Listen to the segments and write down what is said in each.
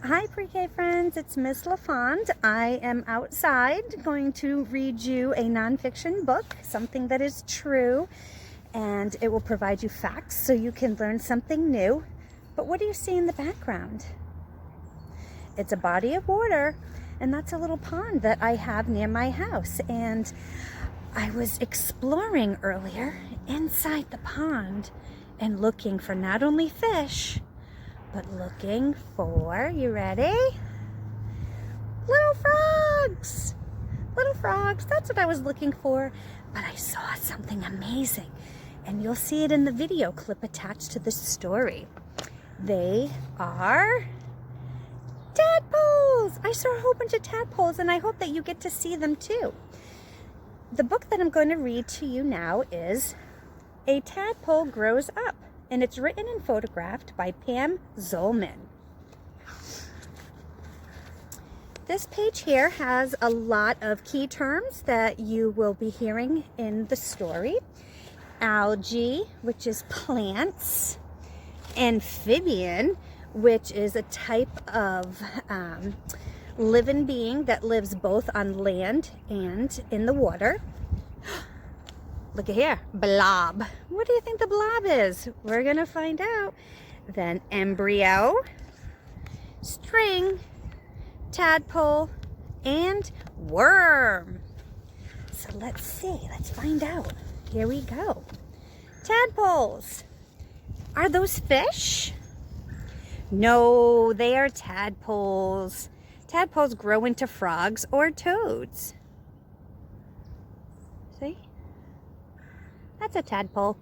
Hi PreK friends, it's Miss LaFond. I am outside going to read you a nonfiction book, something that is true, and it will provide you facts so you can learn something new. But what do you see in the background? It's a body of water, and that's a little pond that I have near my house. And I was exploring earlier inside the pond and looking for not only fish, but looking for, you ready? Little frogs! Little frogs, that's what I was looking for. But I saw something amazing, and you'll see it in the video clip attached to this story. They are tadpoles! I saw a whole bunch of tadpoles, and I hope that you get to see them too. The book that I'm going to read to you now is A Tadpole Grows Up, and it's written and photographed by Pam Zolman. This page here has a lot of key terms that you will be hearing in the story. Algae, which is plants. Amphibian, which is a type of living being that lives both on land and in the water. Look at here, blob. What do you think the blob is? We're gonna find out. Then embryo, string, tadpole, and worm. So let's see, let's find out. Here we go. Tadpoles. Are those fish? No, they are tadpoles. Tadpoles grow into frogs or toads. See? That's a tadpole.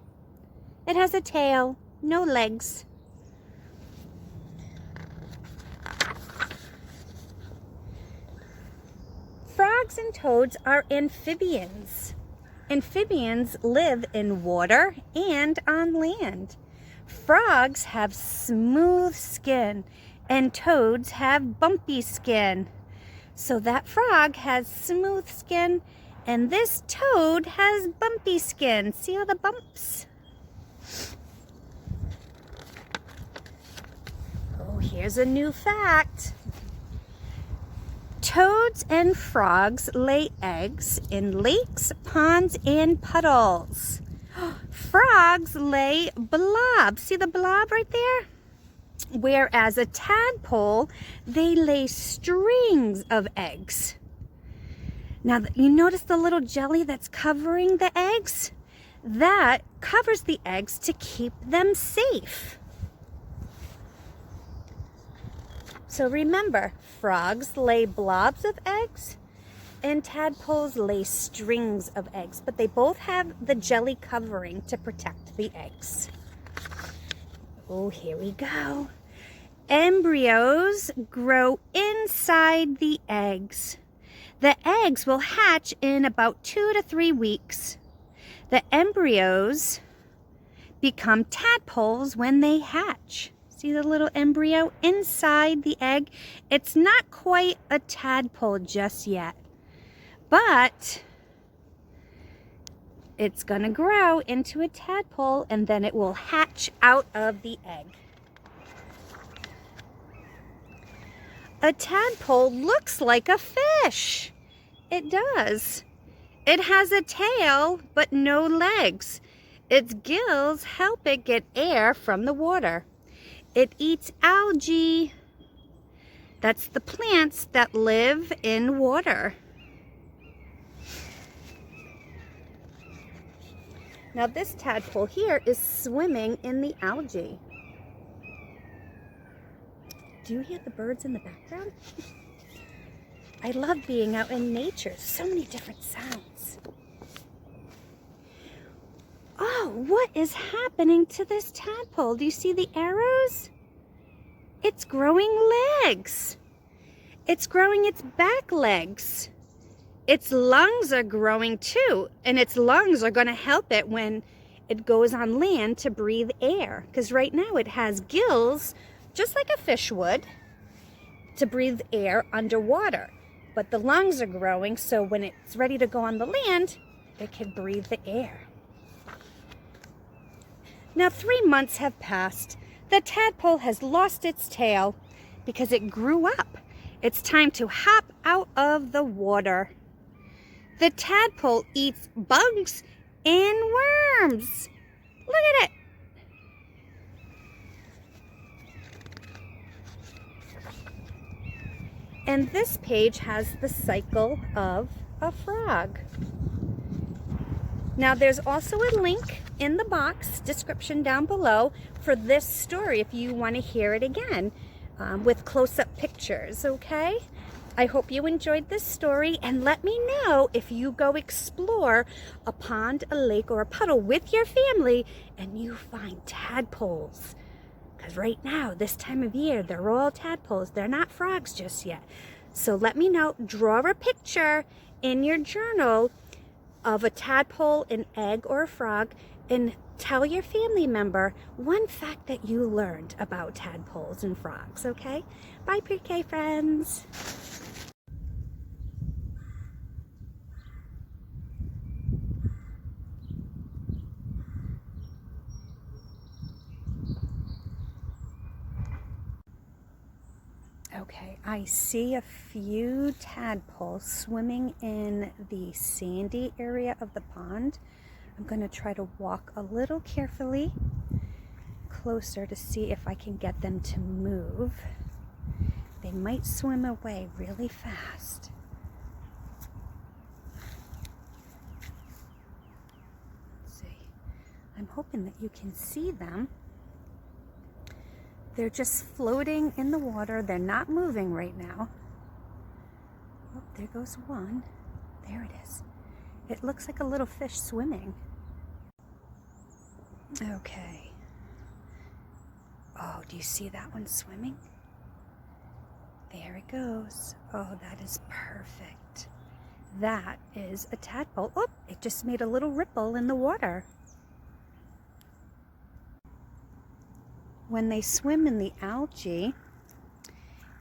It has a tail, no legs. Frogs and toads are amphibians. Amphibians live in water and on land. Frogs have smooth skin and toads have bumpy skin. So that frog has smooth skin and this toad has bumpy skin. See all the bumps? Oh, here's a new fact. Toads and frogs lay eggs in lakes, ponds, and puddles. Frogs lay blobs. See the blob right there? Whereas a tadpole, they lay strings of eggs. Now, you notice the little jelly that's covering the eggs? That covers the eggs to keep them safe. So remember, frogs lay blobs of eggs and tadpoles lay strings of eggs, but they both have the jelly covering to protect the eggs. Oh, here we go. Embryos grow inside the eggs. The eggs will hatch in about 2 to 3 weeks. The embryos become tadpoles when they hatch. See the little embryo inside the egg? It's not quite a tadpole just yet, but it's gonna grow into a tadpole and then it will hatch out of the egg. A tadpole looks like a fish. It does. It has a tail, but no legs. Its gills help it get air from the water. It eats algae. That's the plants that live in water. Now this tadpole here is swimming in the algae. Do you hear the birds in the background? I love being out in nature. So many different sounds. Oh, what is happening to this tadpole? Do you see the arrows? It's growing legs. It's growing its back legs. Its lungs are growing too, and its lungs are going to help it when it goes on land to breathe air. Because right now it has gills, just like a fish would, to breathe air underwater. But the lungs are growing, so when it's ready to go on the land, it can breathe the air. Now 3 months have passed. The tadpole has lost its tail because it grew up. It's time to hop out of the water. The tadpole eats bugs and worms. Look at it. And this page has the cycle of a frog. Now there's also a link in the box description down below for this story if you want to hear it again with close-up pictures, okay? I hope you enjoyed this story, and let me know if you go explore a pond, a lake, or a puddle with your family and you find tadpoles. Because right now, this time of year, they're all tadpoles. They're not frogs just yet. So let me know. Draw a picture in your journal of a tadpole, an egg, or a frog, and tell your family member one fact that you learned about tadpoles and frogs, okay? Bye, PreK friends. Okay, I see a few tadpoles swimming in the sandy area of the pond. I'm going to try to walk a little carefully closer to see if I can get them to move. They might swim away really fast. Let's see. I'm hoping that you can see them. They're just floating in the water. They're not moving right now. Oh, there goes one. There it is. It looks like a little fish swimming. Okay. Oh, do you see that one swimming? There it goes. Oh, that is perfect. That is a tadpole. Oh, it just made a little ripple in the water. When they swim in the algae,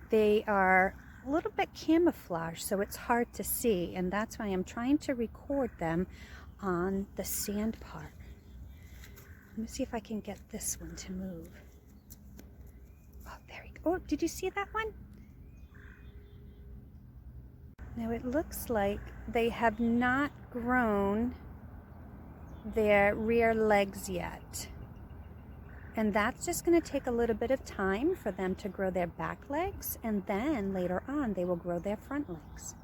they are a little bit camouflaged, so it's hard to see, and that's why I'm trying to record them on the sand part. Let me see if I can get this one to move. Oh, there we go. Oh, did you see that one? Now it looks like they have not grown their rear legs yet. And that's just going to take a little bit of time for them to grow their back legs, and then later on they will grow their front legs.